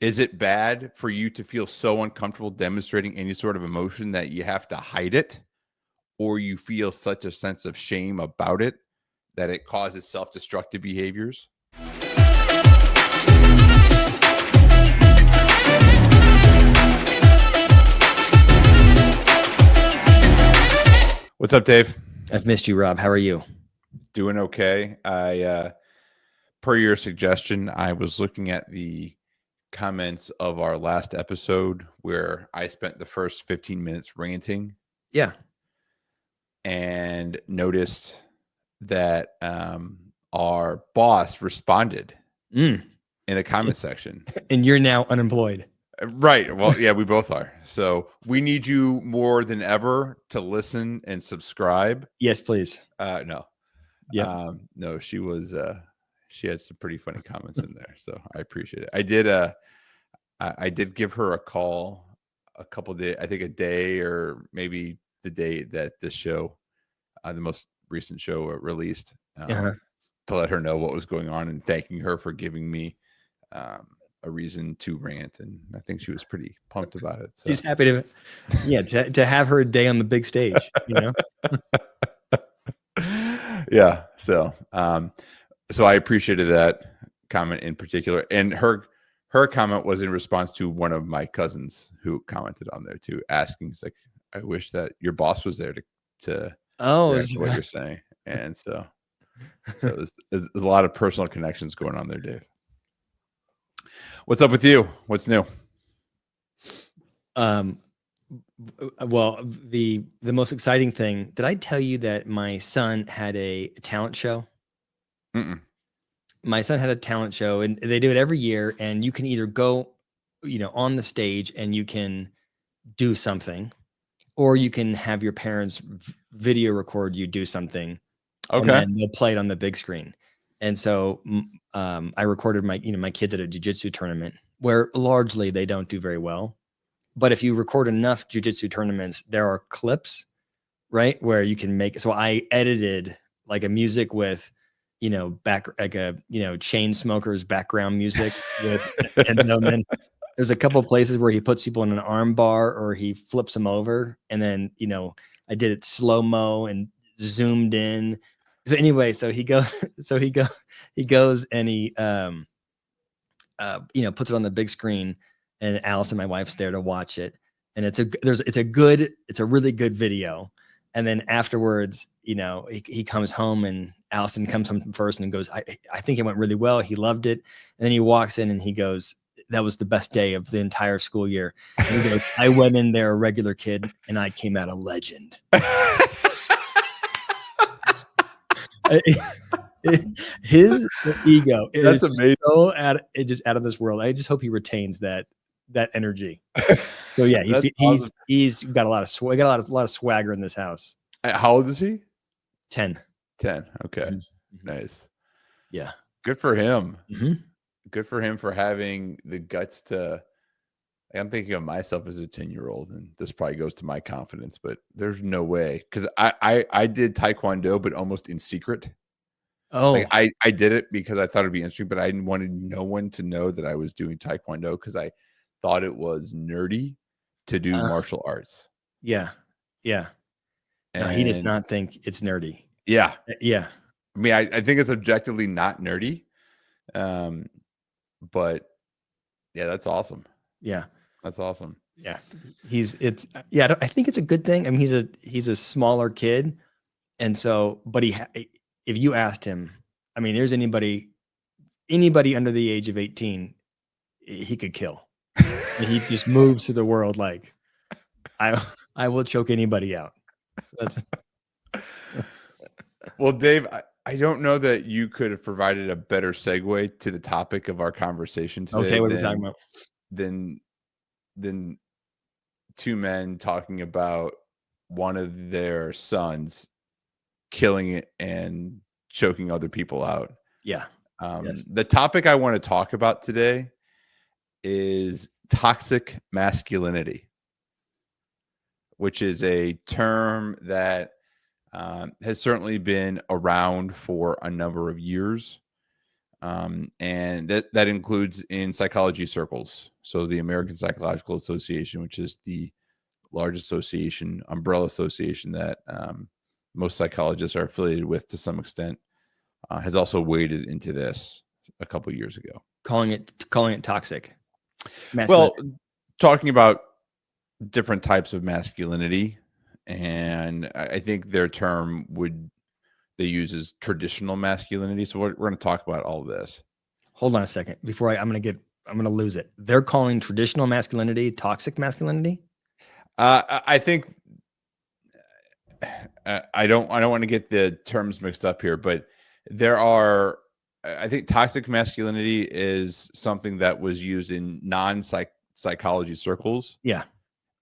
Is it bad for you to feel so uncomfortable demonstrating any sort of emotion that you have to hide it, or you feel such a sense of shame about it that it causes self-destructive behaviors? What's up, Dave? I've missed you, Rob. How are you? Doing okay. Per your suggestion, I was looking at the comments of our last episode where I spent the first 15 minutes ranting. Yeah. And noticed that our boss responded in the comment section. And you're now unemployed. Right. Well, yeah, we both are. So we need you more than ever to listen and subscribe. Yes, please. No. Yeah. No, she had some pretty funny comments in there. So I appreciate it. I did give her a call a couple of days, I think a day or maybe the day that this show, the most recent show released, to let her know what was going on and thanking her for giving me a reason to rant. And I think she was pretty pumped about it. So. She's happy to have her day on the big stage, you know? Yeah. So I appreciated that comment in particular. And her comment was in response to one of my cousins who commented on there too, asking, it's like, I wish that your boss was there to react to what you're saying. And so there's a lot of personal connections going on there, Dave. What's up with you? What's new? Well, the most exciting thing, did I tell you that my son had a talent show? Mm-mm. My son had a talent show, and they do it every year, and you can either go, on the stage and you can do something, or you can have your parents video record you do something. Okay. And then they'll play it on the big screen. And so I recorded my kids at a jiu-jitsu tournament where largely they don't do very well. But if you record enough jiu-jitsu tournaments, there are clips, right, where you can make. So I edited like a music with, chain smokers background music with, and then there's a couple of places where he puts people in an arm bar or he flips them over, and then I did it slow-mo and zoomed in. So anyway, he goes and he puts it on the big screen, and Allison, my wife's there to watch it. And it's a really good video. And then afterwards, he comes home, and Allison comes home first and goes, I think it went really well. He loved it. And then he walks in and he goes, that was the best day of the entire school year. And he goes, I went in there a regular kid and I came out a legend. His ego is amazing. So out of this world. I just hope he retains that energy. So yeah, he's got a lot of swagger in this house. How old is he? 10. Okay. Mm-hmm. Nice. Yeah. Good for him. Mm-hmm. Good for him for having the guts to. I'm thinking of myself as a 10-year-old, and this probably goes to my confidence, but there's no way, because I did Taekwondo, but almost in secret. Oh, like I did it because I thought it'd be interesting, but I wanted no one to know that I was doing Taekwondo because I thought it was nerdy to do martial arts. Yeah. Yeah. No, he does not think it's nerdy. Yeah. Yeah. I mean, I think it's objectively not nerdy. But yeah, that's awesome. Yeah. That's awesome. Yeah. I think it's a good thing. I mean, he's a smaller kid. And so, but if you asked him, I mean, there's anybody under the age of 18, he could kill. And he just moves through the world like, I will choke anybody out. So that's. Well, Dave, I don't know that you could have provided a better segue to the topic of our conversation today. Okay, what are we talking about? Than two men talking about one of their sons killing it and choking other people out. Yeah. Yes. The topic I want to talk about today is toxic masculinity, which is a term that has certainly been around for a number of years. And that includes in psychology circles. So the American Psychological Association, which is the large association, umbrella association that most psychologists are affiliated with to some extent, has also waded into this a couple of years ago, calling it toxic well, masculinity. talking about different types of masculinity, and I think their term they use is traditional masculinity. So we're going to talk about all of this. Hold on a second before I'm going to lose it. They're calling traditional masculinity toxic masculinity. I think I don't want to get the terms mixed up here, but I think toxic masculinity is something that was used in non-psychology circles. Yeah.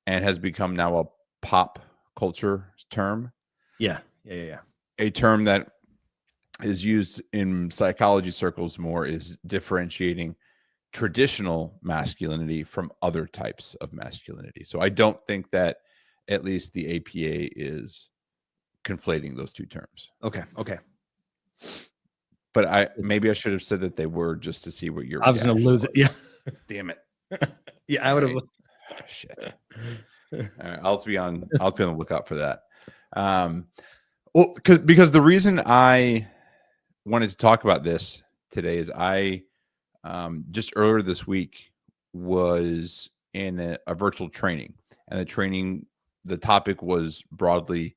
And has become now a pop culture term. Yeah. A term that is used in psychology circles more is differentiating traditional masculinity from other types of masculinity. So I don't think that at least the APA is conflating those two terms. Okay. But maybe I should have said that they were, just to see what your I was going to lose it. Yeah. Damn it. Yeah, I would have. Oh, shit. All right, I'll be on the lookout for that. Well, because the reason I wanted to talk about this today is I just earlier this week was in a virtual training, and the topic was broadly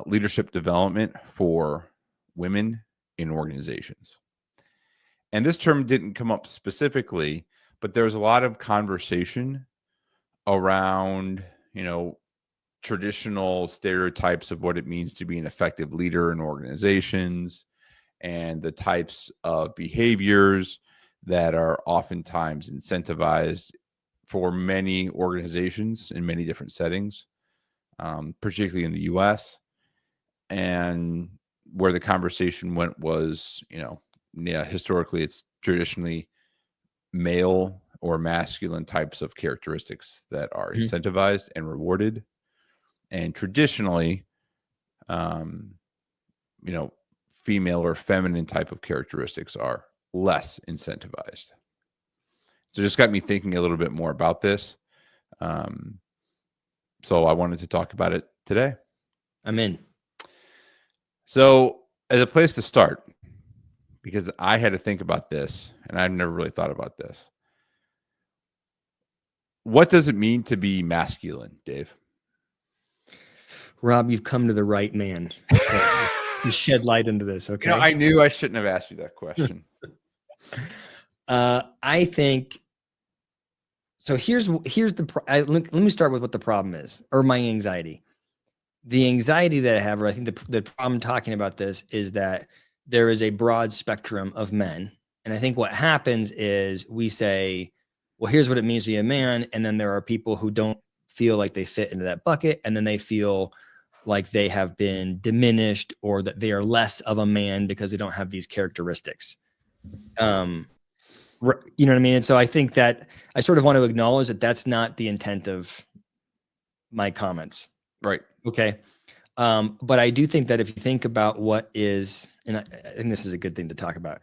leadership development for women in organizations. And this term didn't come up specifically, but there was a lot of conversation around, traditional stereotypes of what it means to be an effective leader in organizations and the types of behaviors that are oftentimes incentivized for many organizations in many different settings, particularly in the US. And where the conversation went was, historically it's traditionally male or masculine types of characteristics that are incentivized and rewarded. And traditionally, female or feminine type of characteristics are less incentivized. So just got me thinking a little bit more about this. So I wanted to talk about it today. I'm in. So as a place to start, because I had to think about this and I've never really thought about this. What does it mean to be masculine, Dave? Rob, you've come to the right man. You shed light into this. Okay. I knew I shouldn't have asked you that question. I think so. Let me start with what the problem is, or my anxiety. The anxiety that I have, or I think the problem talking about this is that there is a broad spectrum of men. And I think what happens is we say, well, here's what it means to be a man. And then there are people who don't feel like they fit into that bucket. And then they feel like they have been diminished or that they are less of a man because they don't have these characteristics. You know what I mean? And so I think that I sort of want to acknowledge that that's not the intent of my comments. Right. Okay. But I do think that if you think about what is, and I think this is a good thing to talk about,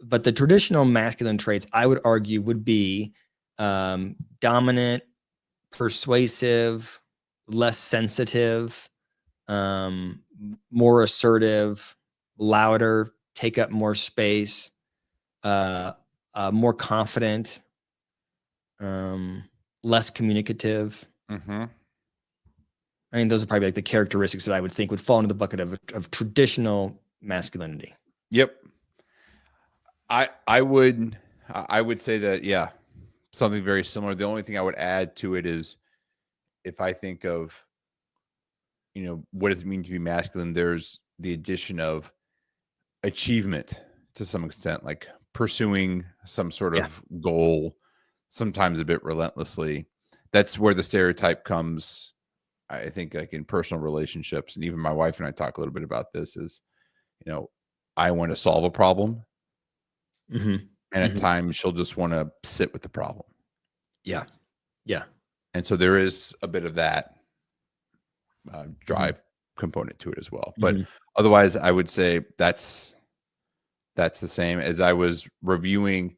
but the traditional masculine traits, I would argue, would be dominant, persuasive, less sensitive, more assertive, louder, take up more space, more confident, less communicative. Mm-hmm. I mean, those are probably like the characteristics that I would think would fall into the bucket of traditional masculinity. Yep. I would say that, yeah, something very similar. The only thing I would add to it is if I think of, what does it mean to be masculine? There's the addition of achievement to some extent, like pursuing some sort of goal, sometimes a bit relentlessly. That's where the stereotype comes. I think like in personal relationships, and even my wife and I talk a little bit about this is, I want to solve a problem. Mm-hmm. And at times she'll just want to sit with the problem. Yeah. And so there is a bit of that drive component to it as well. But otherwise, I would say that's that's the same. As I was reviewing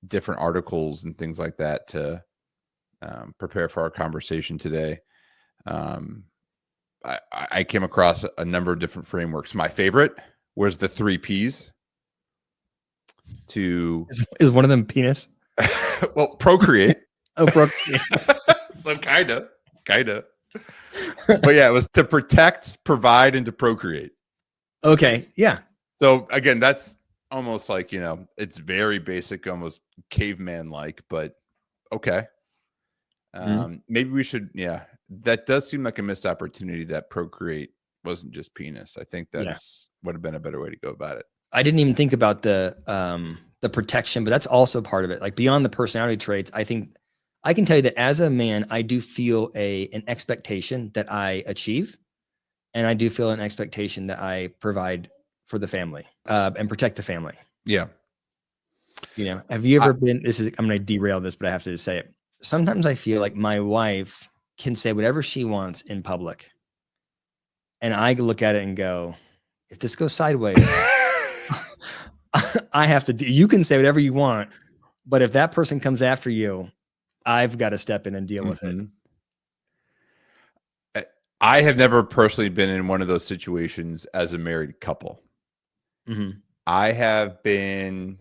different articles and things like that to prepare for our conversation today, I came across a number of different frameworks. My favorite was the 3 Ps to Is one of them penis? well, procreate. Oh, procreate. So kind of. But yeah, it was to protect, provide, and to procreate. Okay. Yeah. So again, that's almost like, it's very basic, almost caveman like, but okay. Maybe we should, that does seem like a missed opportunity that procreate wasn't just penis. I think Yeah. would have been a better way to go about it. I didn't even think about the protection, but that's also part of it. Like beyond the personality traits, I think I can tell you that as a man, I do feel an expectation that I achieve, and I do feel an expectation that I provide for the family and protect the family. Yeah. Have you ever been? I'm going to derail this, but I have to say it. Sometimes I feel like my wife can say whatever she wants in public, and I look at it and go, if this goes sideways, I have to do. You can say whatever you want, but if that person comes after you, I've got to step in and deal with it. I have never personally been in one of those situations as a married couple. I have been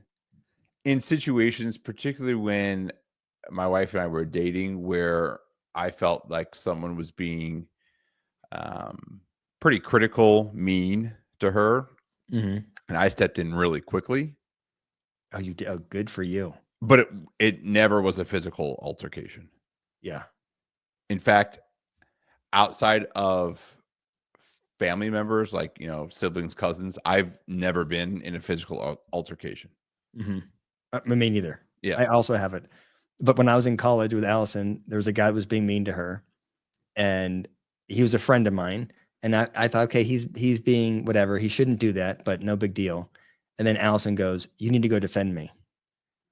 in situations, particularly when my wife and I were dating, where I felt like someone was being pretty critical, mean to her. And I stepped in really quickly. Oh, you did? Oh, good for you. But it never was a physical altercation. Yeah. In fact, outside of family members, like, siblings, cousins, I've never been in a physical altercation. Me neither. Yeah. I also haven't. But when I was in college with Allison, there was a guy who was being mean to her, and he was a friend of mine. And I thought, okay, he's being whatever. He shouldn't do that, but no big deal. And then Allison goes, "You need to go defend me."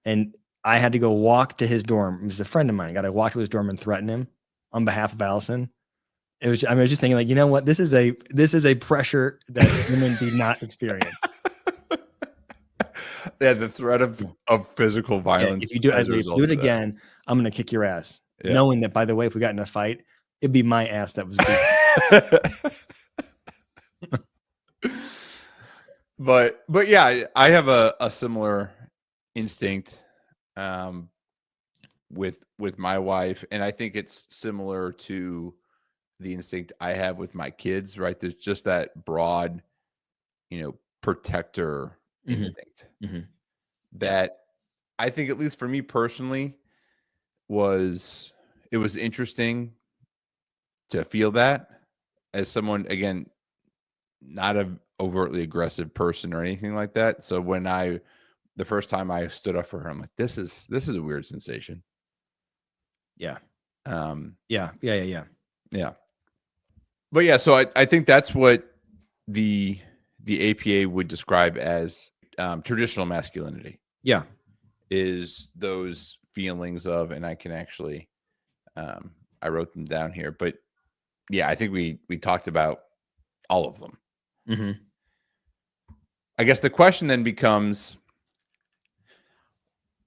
And I had to go walk to his dorm. He's a friend of mine. I got to walk to his dorm and threaten him on behalf of Allison. I was just thinking, like, you know what? This is a pressure that women do not experience. Yeah, the threat of physical violence. If you do it again, I'm gonna kick your ass. Yeah. Knowing that, by the way, if we got in a fight, it'd be my ass that was beat. But yeah, I have a similar instinct with my wife, and I think it's similar to the instinct I have with my kids, right? There's just that broad, protector instinct that I think, at least for me personally, it was interesting to feel that as someone, again, not an overtly aggressive person or anything like that. So when the first time I stood up for her, I'm like, this is a weird sensation. Yeah. Yeah. But yeah, so I think that's what the APA would describe as traditional masculinity. Yeah. Is those feelings of, and I can actually, I wrote them down here, but yeah, I think we talked about all of them. I guess the question then becomes,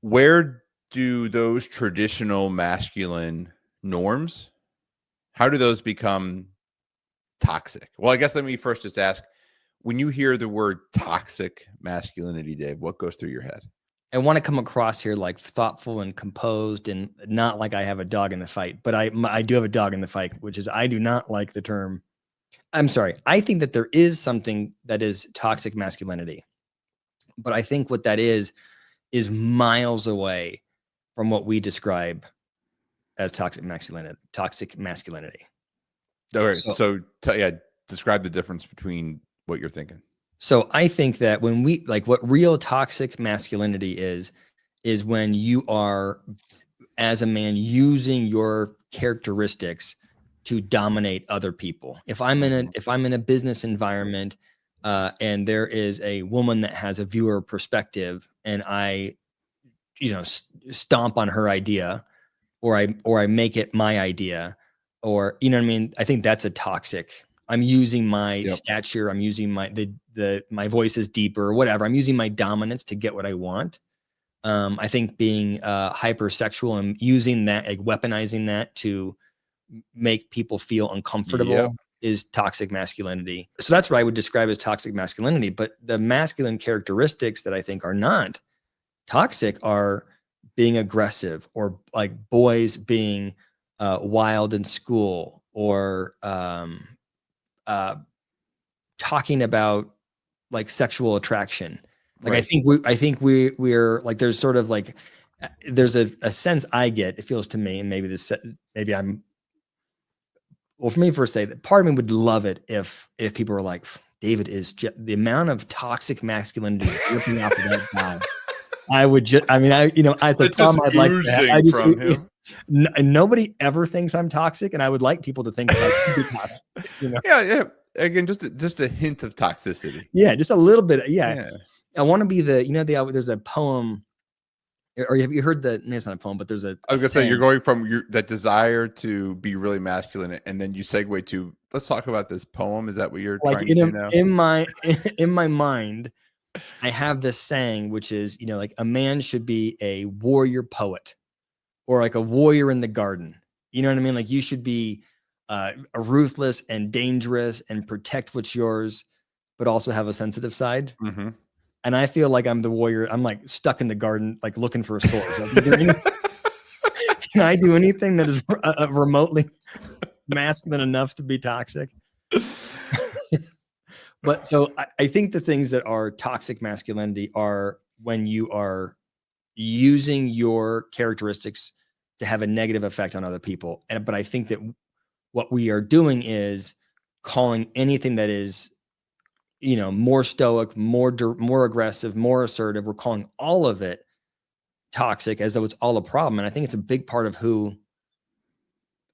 where do those traditional masculine norms, how do those become toxic? Well, I guess let me first just ask, when you hear the word toxic masculinity, Dave, what goes through your head? I want to come across here like thoughtful and composed, and not like I have a dog in the fight, but I do have a dog in the fight, which is I do not like the term. I'm sorry. I think that there is something that is toxic masculinity, but I think what that is miles away from what we describe as toxic masculinity. All right. So describe the difference between what you're thinking. So I think that when we what real toxic masculinity is when you are, as a man, using your characteristics to dominate other people. If I'm in a business environment and there is a woman that has a viewer perspective, and I, stomp on her idea, or I make it my idea, or, I think that's a toxic I'm using my Yep. stature, I'm using my voice is deeper or whatever. I'm using my dominance to get what I want. I think being hypersexual and using that, like weaponizing that to make people feel uncomfortable is toxic masculinity. So that's what I would describe as toxic masculinity. But the masculine characteristics that I think are not toxic are being aggressive, or like boys being wild in school, or talking about like sexual attraction. Like Right. I think we're like, there's sort of like there's a sense I get, it feels to me, and maybe I'm, well, for me, first say that part of me would love it if people were like, David is the amount of toxic masculinity dripping off of that guy. I would just, I mean, it's a It's just problem I'd like to have. oozing from him. Nobody ever thinks I'm toxic, and I would like people to think that I could be toxic. Yeah, yeah. Again, just a hint of toxicity. Yeah, just a little bit. Yeah, Yeah. I want to be there's a poem, or have you heard no, it's not a poem, but there's I a was gonna say you're saying. going from that desire to be really masculine, and then you segue to let's talk about this poem. Is that what you're Like trying to do now? in my in my mind, I have this saying, which is, like a man should be a warrior poet, or like a warrior in the garden. You know what I mean? Like you should be ruthless and dangerous and protect what's yours, but also have a sensitive side. Mm-hmm. And I feel like I'm the warrior. I'm like stuck in the garden, like looking for a sword. Like, is there can I do anything that is remotely masculine enough to be toxic? But so I think the things that are toxic masculinity are when you are using your characteristics to have a negative effect on other people. But I think that what we are doing is calling anything that is, more stoic, more aggressive, more assertive. We're calling all of it toxic, as though it's all a problem. And I think it's a big part of who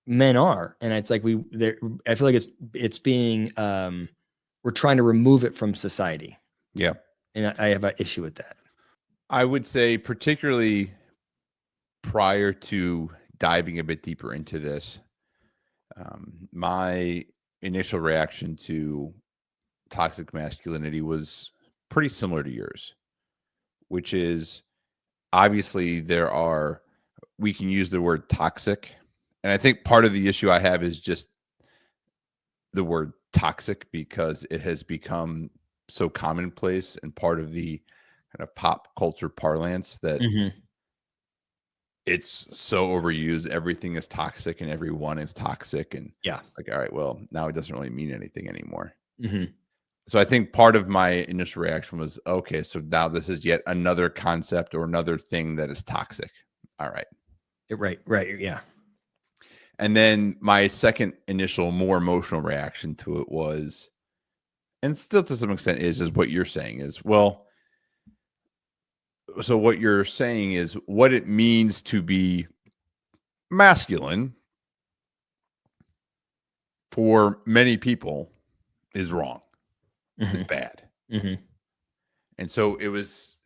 men are. And it's like I feel like it's being we're trying to remove it from society. Yeah. And I have an issue with that. I would say, particularly prior to diving a bit deeper into this, my initial reaction to toxic masculinity was pretty similar to yours, which is obviously we can use the word toxic. And I think part of the issue I have is just the word toxic, because it has become so commonplace and part of the kind of pop culture parlance that it's so overused. Everything is toxic and everyone is toxic. And Yeah. it's like, all right, well, now it doesn't really mean anything anymore. Mm-hmm. So I think part of my initial reaction was, okay, so now this is yet another concept or another thing that is toxic. All right. Right. Yeah. And then my second initial, more emotional reaction to it was, and still to some extent is what you're saying is, well, so what you're saying is what it means to be masculine for many people is wrong, is bad. Mm-hmm. And so it was,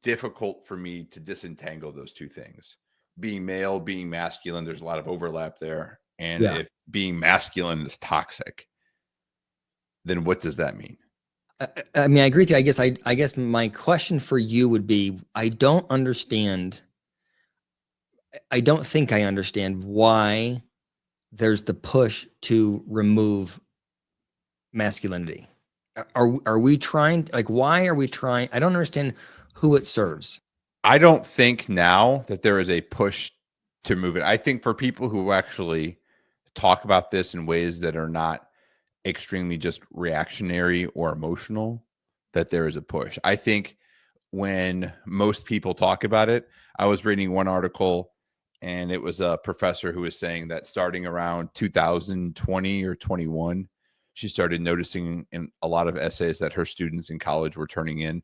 difficult for me to disentangle those two things. Being male, being masculine, there's a lot of overlap there. And Yeah. if being masculine is toxic, then what does that mean? I mean, I agree with you. I guess my question for you would be, I don't think I understand why there's the push to remove masculinity. Are we trying, like, why are we trying? I don't understand who it serves. I don't think now that there is a push to move it. I think for people who actually talk about this in ways that are not extremely just reactionary or emotional, that there is a push. I think when most people talk about it, I was reading one article and it was a professor who was saying that starting around 2020 or 21, she started noticing in a lot of essays that her students in college were turning in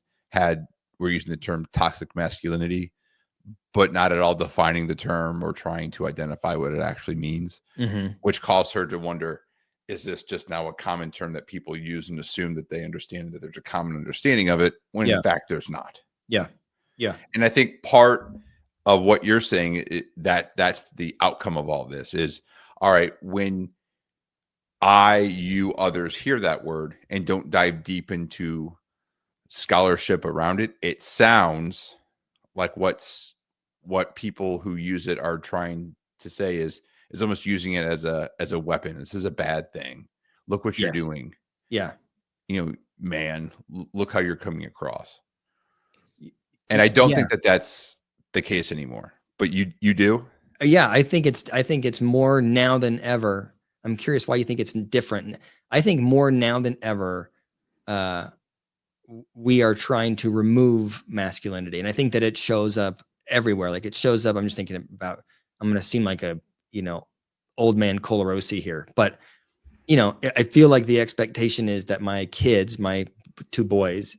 were using the term toxic masculinity, but not at all defining the term or trying to identify what it actually means, which caused her to wonder, is this just now a common term that people use and assume that they understand, that there's a common understanding of it, when in fact there's not? Yeah. And I think part of what you're saying, that's the outcome of all this is, all right, when you, others hear that word and don't dive deep into scholarship around it, it sounds like what people who use it are trying to say is almost using it as a weapon. This is a bad thing. Look what you're Yes. doing. Yeah. Man, look how you're coming across. And I don't Yeah. think that that's the case anymore. But you do? Yeah. I think it's more now than ever. I'm curious why you think it's different. I think more now than ever, uh, we are trying to remove masculinity. And I think that it shows up everywhere. Like it shows up, I'm just thinking about, I'm going to seem like a, old man Colarosi here, but I feel like the expectation is that my kids, my two boys,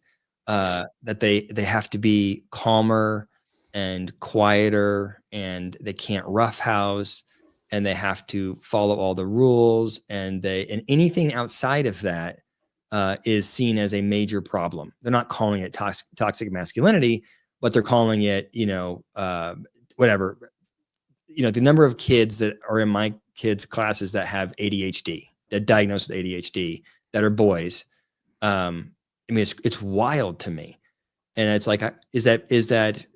that they have to be calmer and quieter, and they can't roughhouse, and they have to follow all the rules, and anything outside of that is seen as a major problem. They're not calling it toxic masculinity, but they're calling it, whatever. The number of kids that are in my kids' classes that have ADHD, that diagnosed with ADHD, that are boys. I mean, it's wild to me, and it's like, is that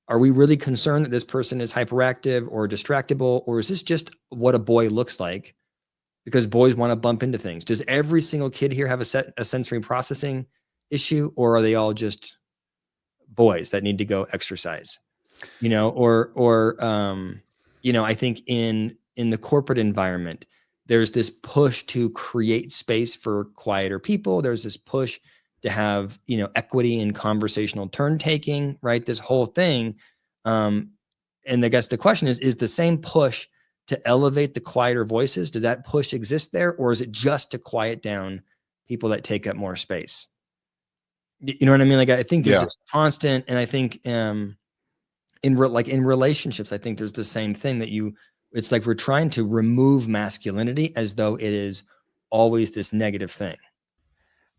are we really concerned that this person is hyperactive or distractible, or is this just what a boy looks like? Because boys want to bump into things. Does every single kid here have a sensory processing issue, or are they all just boys that need to go exercise? I think in the corporate environment, there's this push to create space for quieter people. There's this push to have, equity and conversational turn taking, right? This whole thing. Um, and I guess the question is the same push to elevate the quieter voices, does that push exist there? Or is it just to quiet down people that take up more space? You know what I mean? Like, I think there's Yeah. this constant, and I think, in relationships, I think there's the same thing it's like we're trying to remove masculinity as though it is always this negative thing.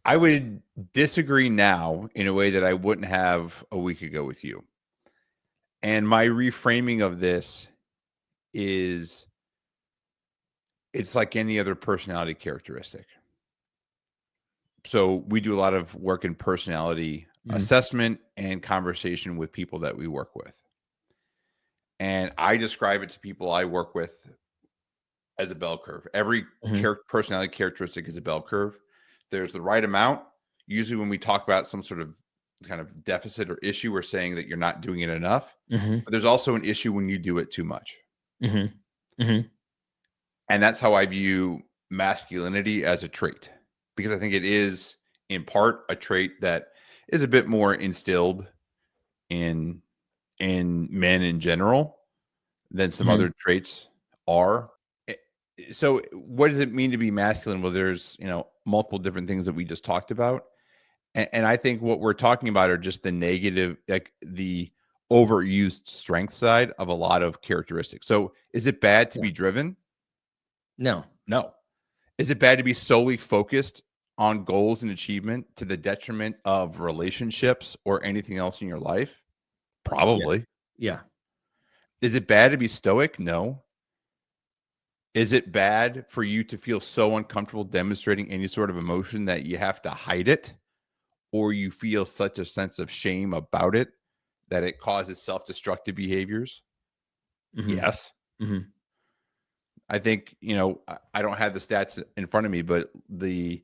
I would disagree now in a way that I wouldn't have a week ago with you. And my reframing of this is it's like any other personality characteristic. So we do a lot of work in personality Mhm, assessment and conversation with people that we work with. And I describe it to people I work with as a bell curve. Every mhm, personality characteristic is a bell curve. There's the right amount. Usually, when we talk about some sort of kind of deficit or issue, we're saying that you're not doing it enough. mhm, But there's also an issue when you do it too much. mhm, mhm. And that's how I view masculinity as a trait, because I think it is in part a trait that is a bit more instilled in men in general than some Mhm. other traits are. Eh, So what does it mean to be masculine? Well, there's, multiple different things that we just talked about. And I think what we're talking about are just the negative, like the overused strength side of a lot of characteristics. So is it bad to Yeah. be driven? No. No. Is it bad to be solely focused on goals and achievement to the detriment of relationships or anything else in your life? Yeah. Probably. Yeah. Is it bad to be stoic? No. Is it bad for you to feel so uncomfortable demonstrating any sort of emotion that you have to hide it, or you feel such a sense of shame about it that it causes self-destructive behaviors? Mhm, Yes. mhm. I think, I don't have the stats in front of me, but the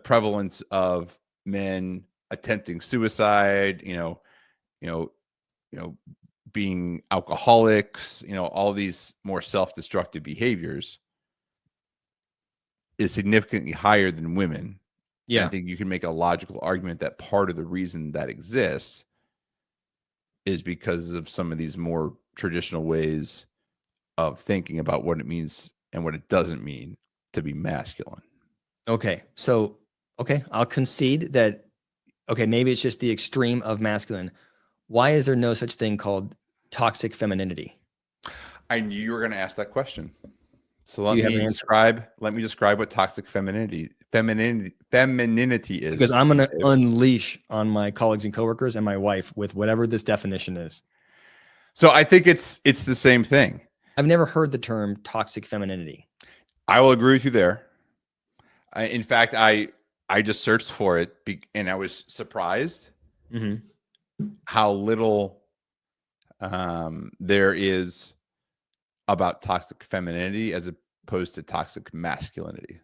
prevalence of men attempting suicide, you know, you know, being alcoholics, all these more self-destructive behaviors is significantly higher than women. And I Yeah. think you can make a logical argument that part of the reason that exists is because of some of these more traditional ways of thinking about what it means and what it doesn't mean to be masculine. Okay. So, okay, I'll concede that, okay, maybe it's just the extreme of masculine. Why is there no such thing called toxic femininity? I knew you were going to ask that question. So Do you have an answer? let me describe what toxic femininity Because is I'm to you, gonna Dave. unleash on my colleagues and coworkers and my wife with whatever this definition is. So I think it's the same thing. I've never heard the term toxic femininity. I will agree with you there. In fact, I just searched for it and I was surprised how little there is about toxic femininity as opposed to toxic masculinity.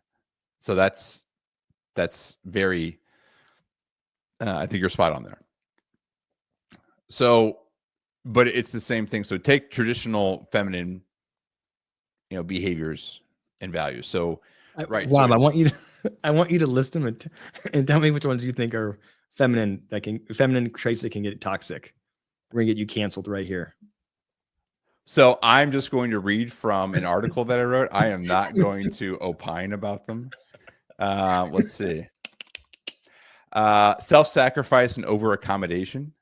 So that's very, I think you're spot on there. So, but it's the same thing. So take traditional feminine, behaviors and values. So, right. Rob, So I want you to I want you to list them and tell me which ones you think are feminine traits that can get toxic. We're gonna get you canceled right here. So I'm just going to read from an article that I wrote. I am not going to opine about them. Let's see. Self-sacrifice and over-accommodation.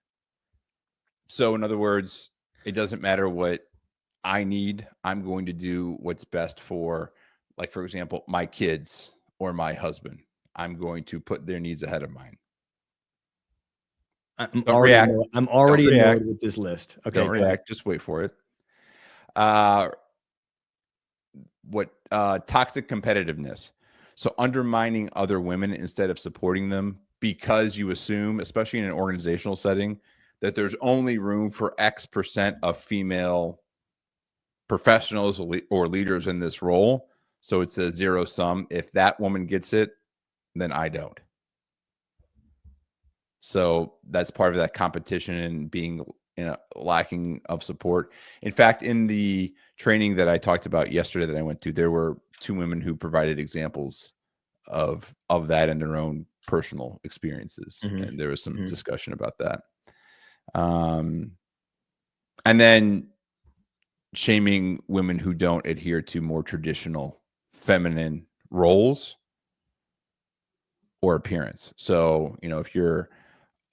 So in other words, it doesn't matter what I need. I'm going to do what's best for, like, for example, my kids or my husband. I'm going to put their needs ahead of mine. I'm Don't react. already Don't react. annoyed with this list. Okay, Don't react. Just wait for it. Toxic competitiveness. So undermining other women instead of supporting them because you assume, especially in an organizational setting, that there's only room for X% of female professionals or leaders in this role. So it's a zero sum. If that woman gets it, then I don't. So that's part of that competition and being lacking of support. In fact, in the training that I talked about yesterday that I went to, there were 2 women who provided examples of that in their own personal experiences. And there was some discussion about that. And then shaming women who don't adhere to more traditional feminine roles or appearance. So, if you're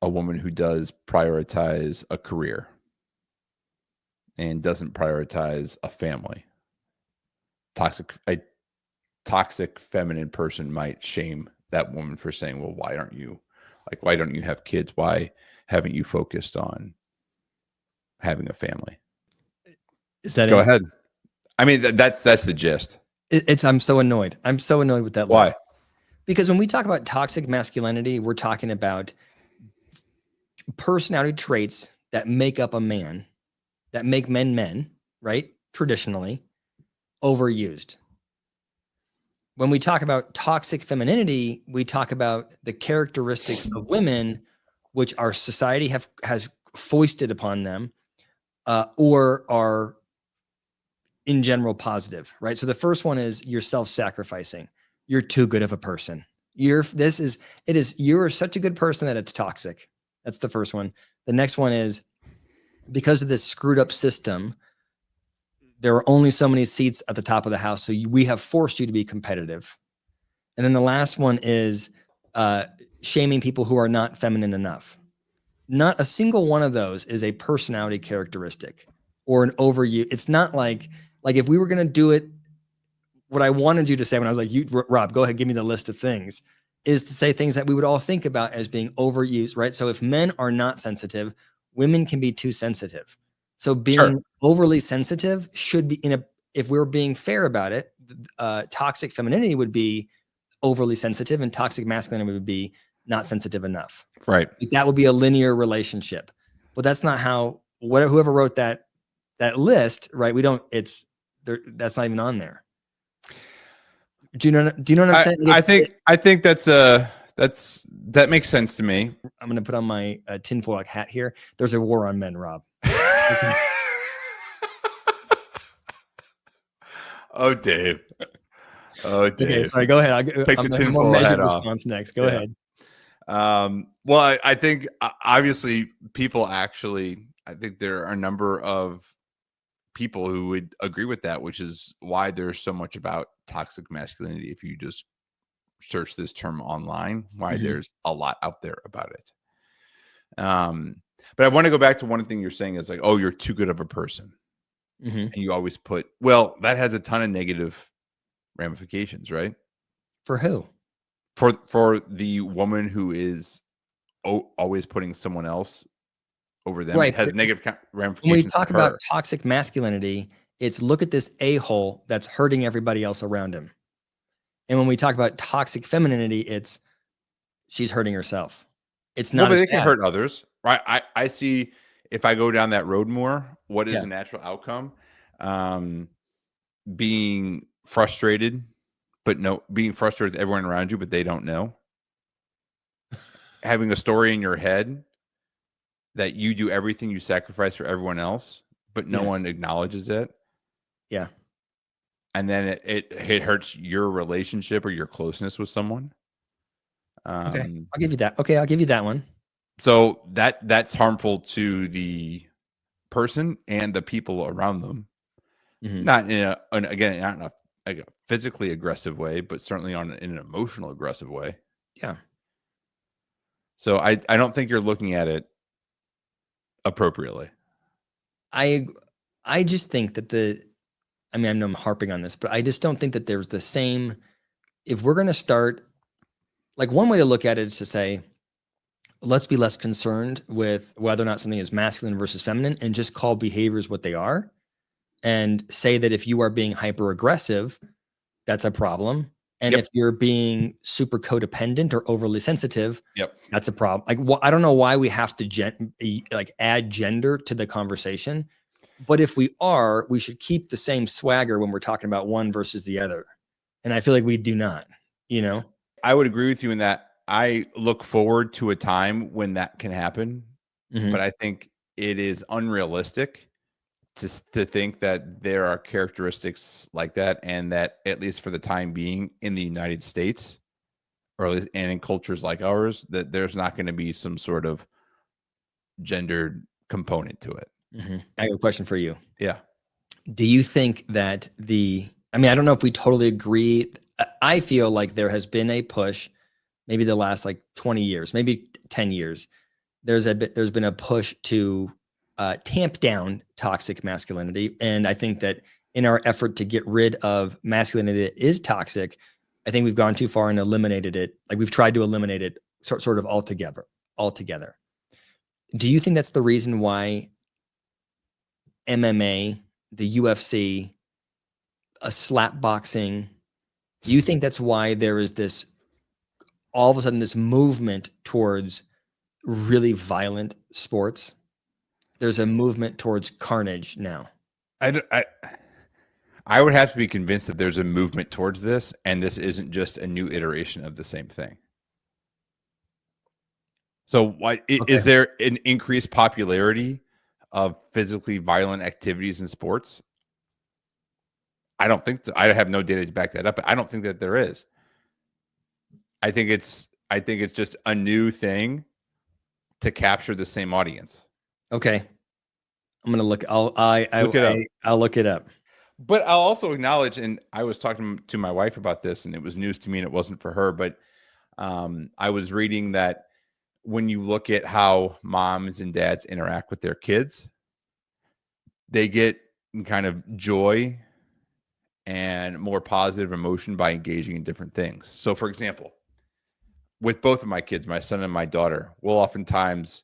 a woman who does prioritize a career and doesn't prioritize a family, a toxic feminine person might shame that woman for saying, well, why don't you have kids? Why haven't you focused on having a family? Is that Go it? ahead. I mean, that's the gist. I'm so annoyed. I'm so annoyed with that Why? list. Because when we talk about toxic masculinity, we're talking about personality traits that make up a man, that make men, right? Traditionally overused. When we talk about toxic femininity, we talk about the characteristics of women which our society has foisted upon them, or are in general positive, right? So the first one is you're self-sacrificing. You're too good of a person. You're such a good person that it's toxic. That's the first one. The next one is, because of this screwed up system, there are only so many seats at the top of the house, so we have forced you to be competitive. And then the last one is shaming people who are not feminine enough. Not a single one of those is a personality characteristic or an overuse. It's not like if we were going to do it, what I wanted you to say when I was like, Rob, go ahead, give me the list of things, is to say things that we would all think about as being overused, right? So if men are not sensitive, women can be too sensitive. So being overly sensitive should be if we were being fair about it, toxic femininity would be overly sensitive and toxic masculinity would be not sensitive enough. Right. That would be a linear relationship. But that's not how whoever wrote that list, right? That's not even on there. Do you know what I'm saying? I think that makes sense to me. I'm going to put on my tinfoil hat here. There's a war on men, Rob. Oh, Dave. Oh, Dave. Okay, sorry. Go ahead. Take the tinfoil hat off. Response next. Go ahead. Well, I think obviously I think there are a number of people who would agree with that, which is why there's so much about toxic masculinity. If you just search this term online, why there's a lot out there about it. But I want to go back to one thing you're saying is like, oh, you're too good of a person. And you always that has a ton of negative ramifications, right? For who? For the woman who is always putting someone else over them. Right. It has negative ramifications. When we talk about toxic masculinity, it's look at this a-hole that's hurting everybody else around him. And when we talk about toxic femininity, it's she's hurting herself. It's Well, not but as they can bad. hurt others, right? I see if I go down that road more, what is Yeah. a natural outcome? Um, being frustrated, but no, being frustrated with everyone around you, but they don't know. Having a story in your head that you do everything you sacrifice for everyone else, but no Yes. one acknowledges it. Yeah. And then it hurts your relationship or your closeness with someone. Okay. Um, I'll give you that. Okay. I'll give you that one. so that's harmful to the person and the people around them. Hmm. Not in again, not in like a physically aggressive way, but certainly in an emotional aggressive way. Yeah. So I don't think you're looking at it appropriately. I I just think that I mean, I know I'm harping on this, but I just don't think that there's the same. If we're going to start, like, one way to look at it is to say, let's be less concerned with whether or not something is masculine versus feminine and just call behaviors what they are, and say that if you are being hyper aggressive, that's a problem. And Yep. if you're being super codependent or overly sensitive, Yep. that's a problem. Like, I don't know why we have to like add gender to the conversation, but if we are, we should keep the same swagger when we're talking about one versus the other. And I feel like we do not, you know? I would agree with you in that. I look forward to a time when that can happen, but Hmm. I think it is unrealistic to think that there are characteristics like that, and that at least for the time being in the United States, or at least and in cultures like ours, that there's not going to be some sort of gendered component to it. I have a question for you. Yeah. Do you think that I mean, I don't know if we totally agree. I feel like there has been a push, maybe the last like 20 years, maybe 10 years. There's been a push to tamp down toxic masculinity. And I think that in our effort to get rid of masculinity that is toxic, I think we've gone too far and eliminated it. Like, we've tried to eliminate it sort of altogether. Do you think that's the reason why MMA, the UFC, a slap boxing, do you think that's why there is this all of a sudden this movement towards really violent sports? There's a movement towards carnage now. I, d- I would have to be convinced that there's a movement towards this, and this isn't just a new iteration of the same thing. So, why Okay. is there an increased popularity of physically violent activities in sports? I don't think so. I have no data to back that up, but I don't think that there is. I think it's just a new thing to capture the same audience. Okay. I'm gonna look. Look it up. I'll look it up. But I'll also acknowledge, and I was talking to my wife about this, and it was news to me, and it wasn't for her. But I was reading that when you look at how moms and dads interact with their kids, they get kind of joy and more positive emotion by engaging in different things. So, for example, with both of my kids, my son and my daughter, we'll oftentimes,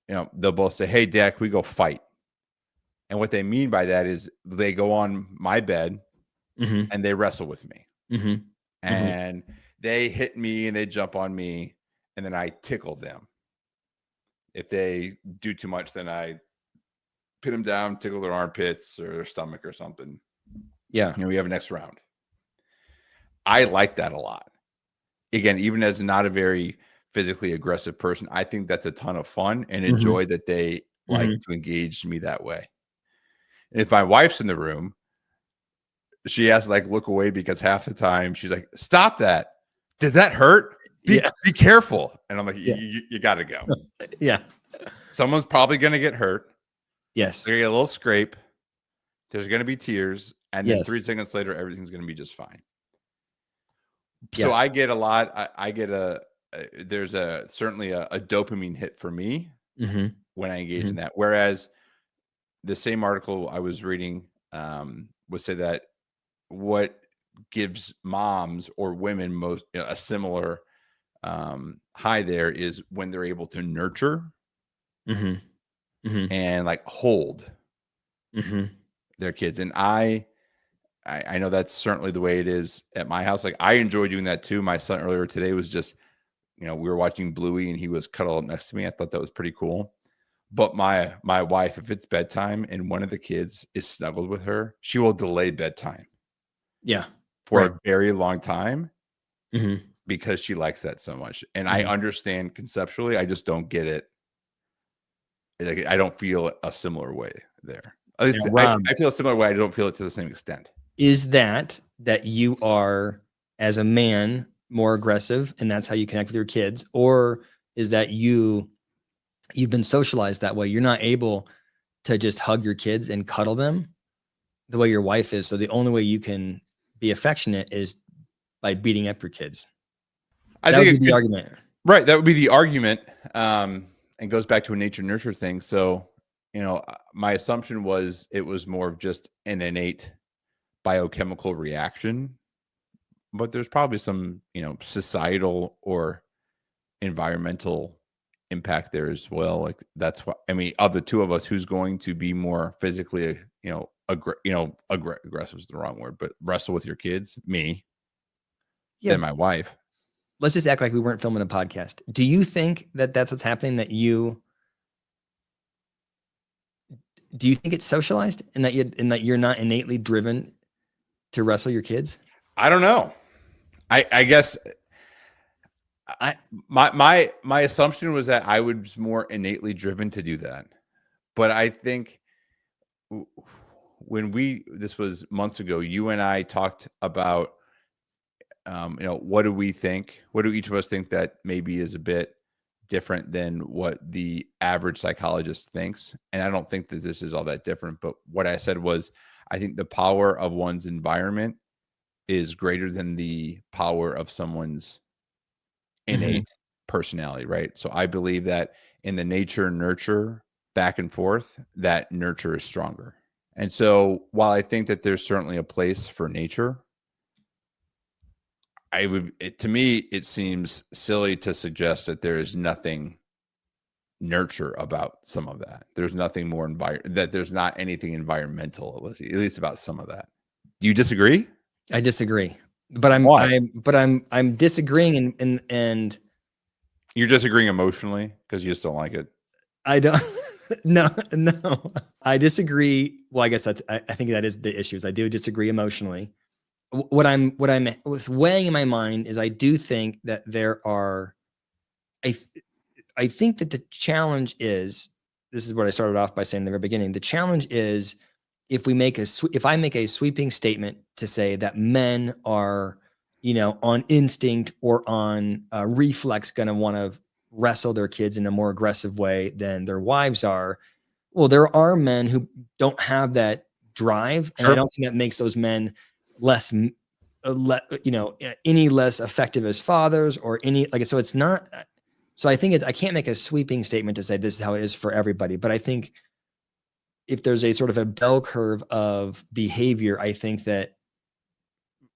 they'll both say, "Hey, Dad, can we go fight?" And what they mean by that is they go on my bed Mm-hmm. and they wrestle with me, Mm-hmm. Mm-hmm. and they hit me and they jump on me, and then I tickle them. If they do too much, then I pin them down, tickle their armpits or their stomach or something. Yeah. We have a next round. I like that a lot. Again, even as not a very physically aggressive person, I think that's a ton of fun and a Mm-hmm. joy that they like Mm-hmm. to engage me that way. If my wife's in the room, she has to like look away because half the time she's like, "Stop that! Did that hurt? Be Yeah. be careful!" And I'm like, Yeah. "You got to go. Yeah. Someone's probably going to get hurt. Yes. They're going to get a little scrape. There's going to be tears, and then Yes. 3 seconds later, everything's going to be just fine." So Yeah. I get a lot. I get there's certainly a dopamine hit for me Mm-hmm. when I engage Mm-hmm. in that. Whereas the same article I was reading would say that what gives moms or women most a similar high there is when they're able to nurture Mm-hmm. Mm-hmm. and like hold Mm-hmm. their kids. And I I know that's certainly the way it is at my house. Like, I enjoy doing that too. My son earlier today was just, we were watching Bluey and he was cuddled up next to me. I thought that was pretty cool. But my wife, if it's bedtime and one of the kids is snuggled with her, she will delay bedtime. Yeah. For a very long time. Mm-hmm. Because she likes that so much. And I understand conceptually, I just don't get it. Like, I don't feel a similar way there. At least Rob, I feel a similar way. I don't feel it to the same extent. Is that you are, as a man, more aggressive and that's how you connect with your kids? Or is that you've been socialized that way? You're not able to just hug your kids and cuddle them the way your wife is. So the only way you can be affectionate is by beating up your kids. That would be the argument. Right. That would be the argument. And goes back to a nature nurture thing. So, my assumption was it was more of just an innate biochemical reaction, but there's probably some, societal or environmental impact there as well. Like, that's what I mean, of the two of us, who's going to be more physically, aggressive is the wrong word, but wrestle with your kids, me, than my wife. Let's just act like we weren't filming a podcast. Do you think that that's what's happening? Do you think it's socialized and that you're not innately driven to wrestle your kids? I don't know. I guess my assumption was that I was more innately driven to do that. But I think when this was months ago, you and I talked about, what do we think? What do each of us think that maybe is a bit different than what the average psychologist thinks? And I don't think that this is all that different. But what I said was, I think the power of one's environment is greater than the power of someone's innate personality, right? So I believe that in the nature nurture back and forth, that nurture is stronger. And so while I think that there's certainly a place for nature, to me, it seems silly to suggest that there is nothing nurture about some of that. There's nothing more that there's not anything environmental, at least about some of that. You disagree? I disagree, but I'm disagreeing and you're disagreeing emotionally because you just don't like it. I don't. No, I disagree. Well, I guess I think that is the issue. I do disagree emotionally. What I'm with weighing in my mind is I do think that there are. I think that the challenge is, this is what I started off by saying in the very beginning. The challenge is if I make a sweeping statement to say that men are, on instinct or on reflex going to want to wrestle their kids in a more aggressive way than their wives are. Well, there are men who don't have that drive, and I don't think that makes those men less, any less effective as fathers or any like. So it's not. So I think I can't make a sweeping statement to say this is how it is for everybody, but I think if there's a sort of a bell curve of behavior, I think that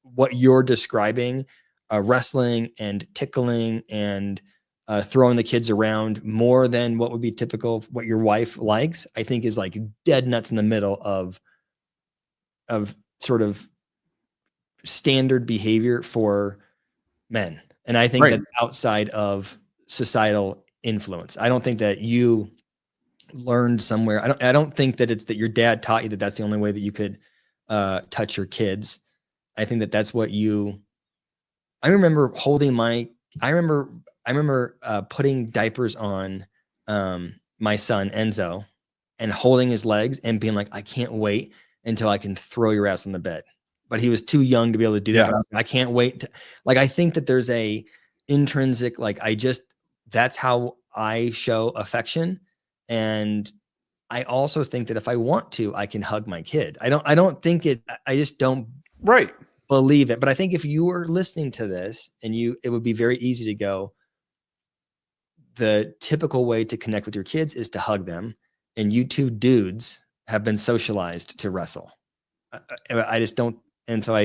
what you're describing, wrestling and tickling and throwing the kids around more than what would be typical of what your wife likes, I think is like dead nuts in the middle of sort of standard behavior for men. And I think that's outside of societal influence. I don't think that you learned somewhere. I don't think that it's that your dad taught you that that's the only way that you could touch your kids. I think that that's what I remember putting diapers on my son Enzo and holding his legs and being like, I can't wait until I can throw your ass on the bed. But he was too young to be able to do that. But I can't wait I think that there's a intrinsic, that's how I show affection. And I also think that if I want to, I can hug my kid. I just don't believe it. But I think if you were listening to this it would be very easy to go, the typical way to connect with your kids is to hug them. And you two dudes have been socialized to wrestle. I just don't. And so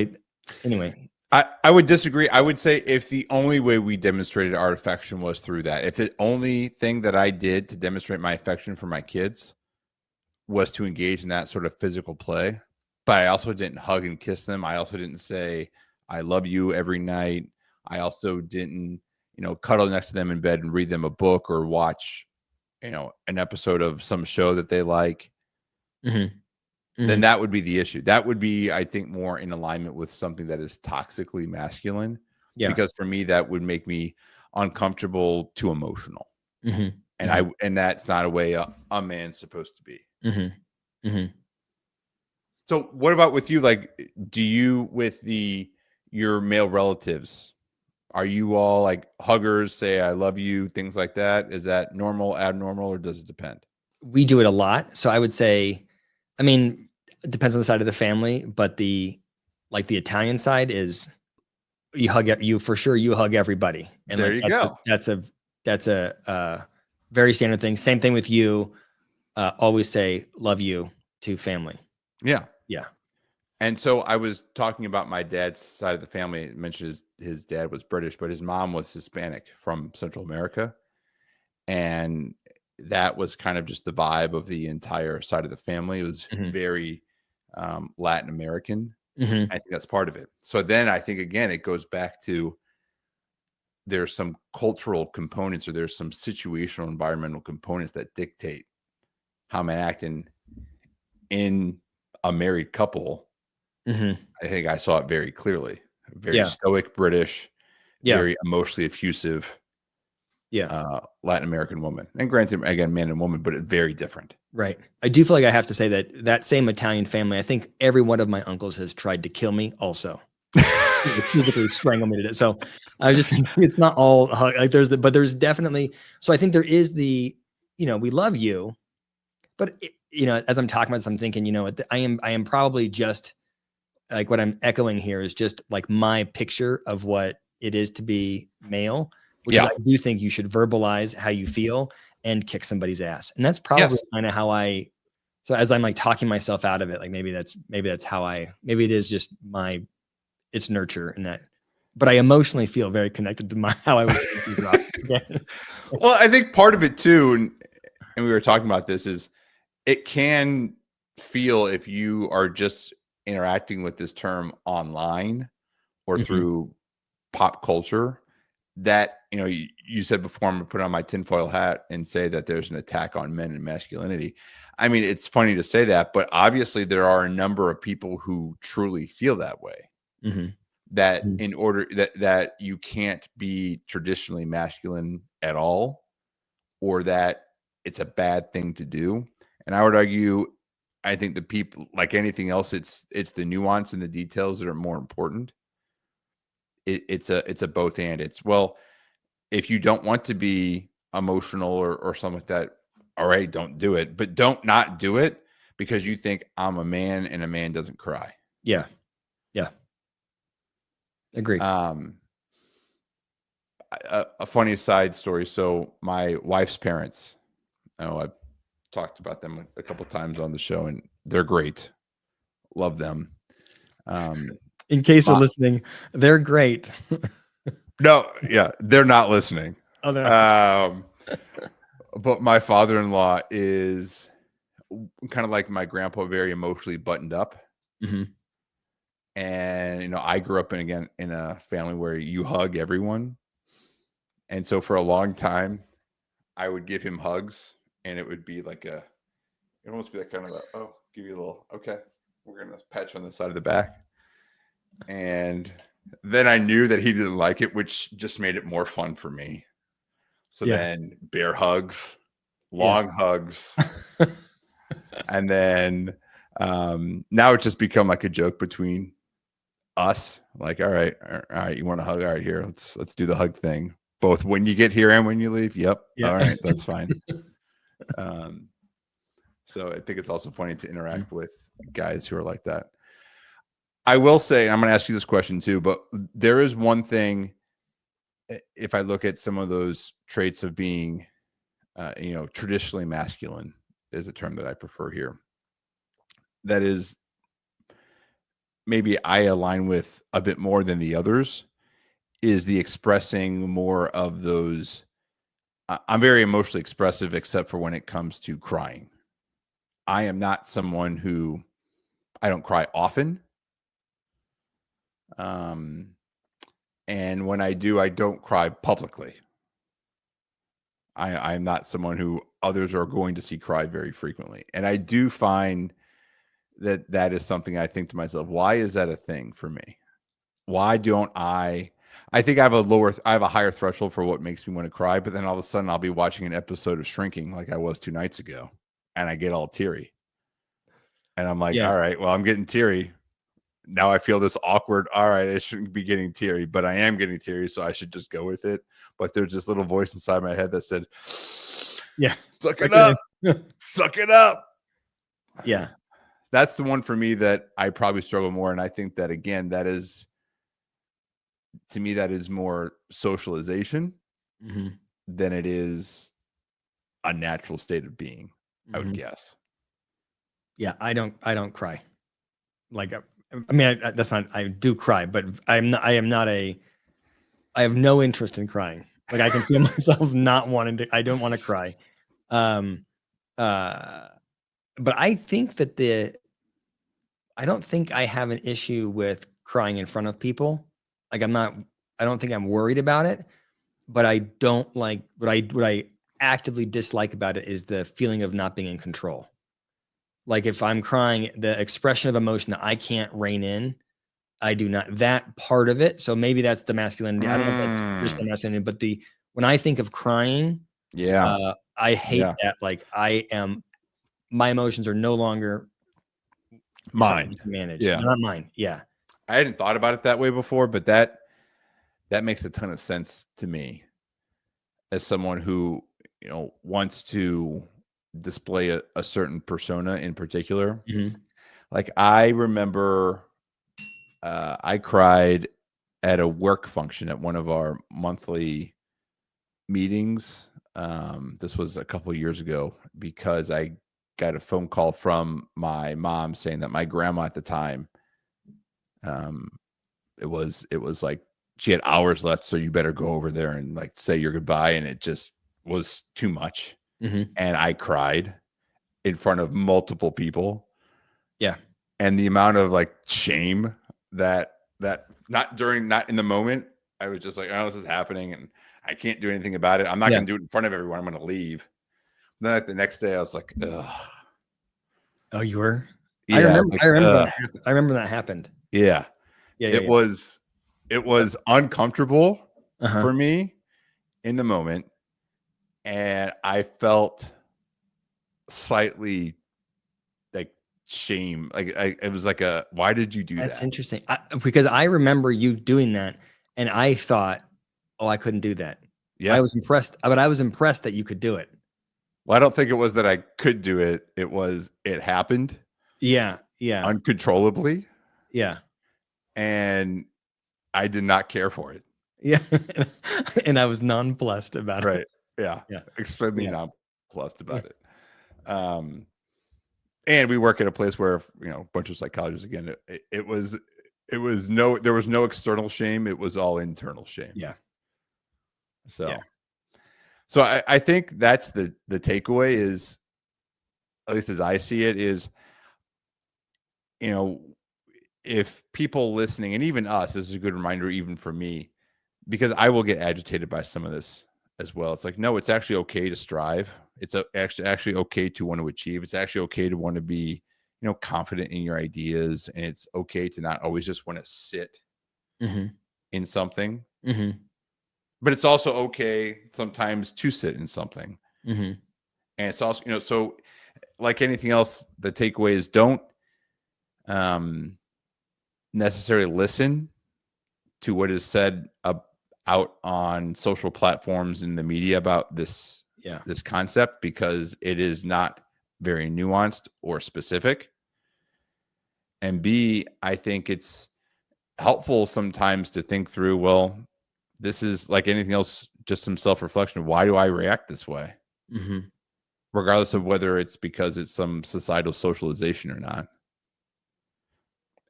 anyway. I would disagree. I would say if the only way we demonstrated our affection was through that, if the only thing that I did to demonstrate my affection for my kids was to engage in that sort of physical play, but I also didn't hug and kiss them. I also didn't say, I love you every night. I also didn't, cuddle next to them in bed and read them a book or watch, an episode of some show that they like. Mm-hmm. Then Mm-hmm. that would be the issue. That would be, I think, more in alignment with something that is toxically masculine. Yeah. Because for me, that would make me uncomfortable to emotional. Mm-hmm. And that's not a way a man's supposed to be. Mm-hmm. Mm-hmm. So what about with you? Like, do you, with your male relatives, are you all like huggers, say I love you, things like that? Is that normal, abnormal, or does it depend? We do it a lot. So I would say, I mean, it depends on the side of the family, but the Italian side is you for sure, you hug everybody. And There like you go. that's a very standard thing. Same thing with you. Always say love you to family. Yeah. Yeah. And so I was talking about my dad's side of the family. I mentioned his dad was British, but his mom was Hispanic from Central America. And that was kind of just the vibe of the entire side of the family. It was Mm-hmm. very Latin American. Mm-hmm. I think that's part of it. So then I think, again, it goes back to there's some cultural components or there's some situational environmental components that dictate how men act in a married couple. Mm-hmm. I think I saw it very clearly. Very Yeah. stoic British, Yeah. very emotionally effusive Yeah. Latin American woman. And granted, again, man and woman, but it's very different. Right. I do feel like I have to say that same Italian family, I think every one of my uncles has tried to kill me also. Physically strangle me to death. So I was just thinking it's not all like but there's definitely, so I think there is we love you, but as I'm talking about this, I'm thinking, I am probably just like what I'm echoing here is just like my picture of what it is to be male, which is Yeah. I do think you should verbalize how you feel and kick somebody's ass. And that's probably Yes. kind of how so as I'm like talking myself out of it, like maybe that's how maybe it is just it's nurture and that, but I emotionally feel very connected to how I was thinking about it. Well, I think part of it too, and we were talking about this, is it can feel, if you are just interacting with this term online or Mhm. through pop culture, that you said before, I'm gonna put on my tinfoil hat and say that there's an attack on men and masculinity. I mean, it's funny to say that, but obviously there are a number of people who truly feel that way, Mhm. that Mhm. in order that you can't be traditionally masculine at all, or that it's a bad thing to do. And I would argue, I think the people, like anything else, it's the nuance and the details that are more important. It's a both and. It's, well, if you don't want to be emotional or something like that, all right, don't do it. But don't not do it because you think I'm a man and a man doesn't cry. Yeah. Yeah. Agree. Um, a funny side story. So my wife's parents, I've talked about them a couple times on the show, and they're great. Love them. In case they're My, listening, they're great. no, yeah, they're not listening. Oh, they're not. Um, but my father-in-law is kind of like my grandpa, very emotionally buttoned up. Mhm. And I grew up in a family where you hug everyone, and so for a long time, I would give him hugs, and it would be like it almost be like kind of give you a little, okay, we're gonna patch on the side of the back, and then I knew that he didn't like it, which just made it more fun for me. So Yeah. then bear hugs, Yeah. long hugs, and then now it's just become like a joke between us. Like, all right, you want to hug? All right, here, let's do the hug thing. Both when you get here and when you leave. Yep. Yeah. All right, that's fine. Um, so I think it's also funny to Mhm. interact with guys who are like that. I will say, I'm going to ask you this question too, but there is one thing. If I look at some of those traits of being, traditionally masculine is a term that I prefer here. That is maybe I align with a bit more than the others, is the expressing more of those. I'm very emotionally expressive, except for when it comes to crying. I am not someone who I don't cry often. And when I do, I don't cry publicly. I'm not someone who others are going to see cry very frequently. And I do find that that is something I think to myself, why is that a thing for me? Why don't I think I have a higher threshold for what makes me want to cry, but then all of a sudden I'll be watching an episode of Shrinking like I was 2 nights ago, and I get all teary. And I'm like, Yeah. all right, well, I'm getting teary. Now I feel this awkward. All right, I shouldn't be getting teary, but I am getting teary, so I should just go with it. But there's this little voice inside my head that said, Yeah. suck it up, suck it up. Yeah. That's the one for me that I probably struggle more. And I think that, again, that is, to me, that is more socialization than it is a natural state of being, I would guess. Yeah. I don't cry. Like, I mean, that's not, I do cry, but I have no interest in crying. Like, I can feel myself not wanting to, I don't want to cry. But I think that I don't think I have an issue with crying in front of people. Like, I don't think I'm worried about it, but I don't like, what I actively dislike about it is the feeling of not being in control. Like, if I'm crying, the expression of emotion that I can't rein in, I do not, that part of it. So maybe that's the masculinity. I don't know if that's traditional masculinity, but when I think of crying, I hate that. Like, my emotions are no longer something Mine. you can manage. Yeah. They're not mine. Yeah. I hadn't thought about it that way before, but that makes a ton of sense to me as someone who, wants to display a certain persona in particular. Like, I remember I cried at a work function at one of our monthly meetings. This was a couple of years ago, because I got a phone call from my mom saying that my grandma at the time, it was like she had hours left, so you better go over there and like say your goodbye. And it just was too much. And I cried in front of multiple people. Yeah. And the amount of like shame that not in the moment, I was just like, oh, this is happening and I can't do anything about it. I'm not going to do it in front of everyone. I'm going to leave. And then like the next day I was like, ugh. Oh, you were? Yeah, I remember when that happened. Yeah. It was uncomfortable for me in the moment. And I felt slightly like shame. Like, it was like why did you do that? That's interesting. Because I remember you doing that, and I thought, oh, I couldn't do that. Yeah. I was impressed, but I was impressed that you could do it. Well, I don't think it was that I could do it. It happened. Yeah. Yeah. Uncontrollably. Yeah. And I did not care for it. Yeah. And I was nonplussed about Right. it. Yeah. Yeah. Extremely nonplussed about it. And we work at a place where, a bunch of psychologists, again, there was no external shame. It was all internal shame. Yeah. So I think that's the takeaway is, at least as I see it, is, if people listening, and even us, this is a good reminder, even for me, because I will get agitated by some of this as well. It's like, no, it's actually okay to strive. It's actually okay to want to achieve. It's actually okay to want to be, confident in your ideas. And it's okay to not always just want to sit in something. But it's also okay sometimes to sit in something. And it's also, so like anything else, the takeaway is don't necessarily listen to what is said out on social platforms in the media about this concept, because it is not very nuanced or specific. And B, I think it's helpful sometimes to think through, well, this is like anything else, just some self-reflection. Why do I react this way? Regardless of whether it's because it's some societal socialization or not.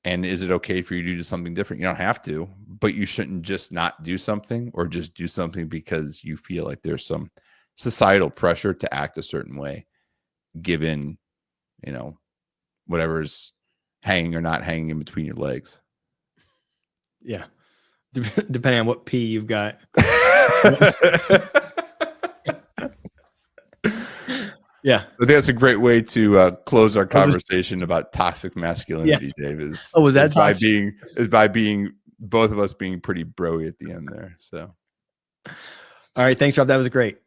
And is it okay for you to do something different? You don't have to, but you shouldn't just not do something, or just do something because you feel like there's some societal pressure to act a certain way, given, whatever's hanging or not hanging in between your legs. Yeah. Depending on what pee you've got. Yeah. I think that's a great way to close our conversation about toxic masculinity, Dave. Oh, was that toxic? By being both of us being pretty broy at the end there. So, all right, thanks, Rob. That was great.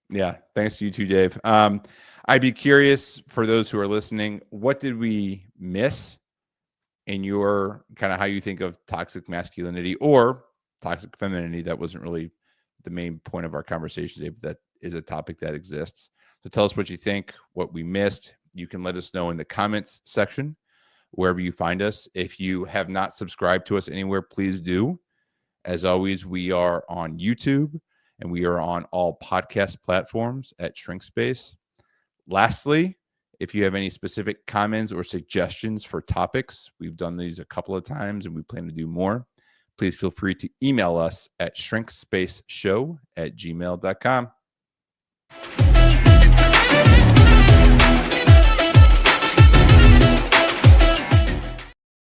Yeah, thanks to you too, Dave. I'd be curious for those who are listening, what did we miss in your kind of how you think of toxic masculinity or toxic femininity? That wasn't really the main point of our conversation today, but that is a topic that exists. So tell us what you think, what we missed. You can let us know in the comments section, wherever you find us. If you have not subscribed to us anywhere, please do. As always, we are on YouTube and we are on all podcast platforms at Shrink Space. Lastly, if you have any specific comments or suggestions for topics, we've done these a couple of times and we plan to do more. Please feel free to email us at shrinkspaceshow@gmail.com.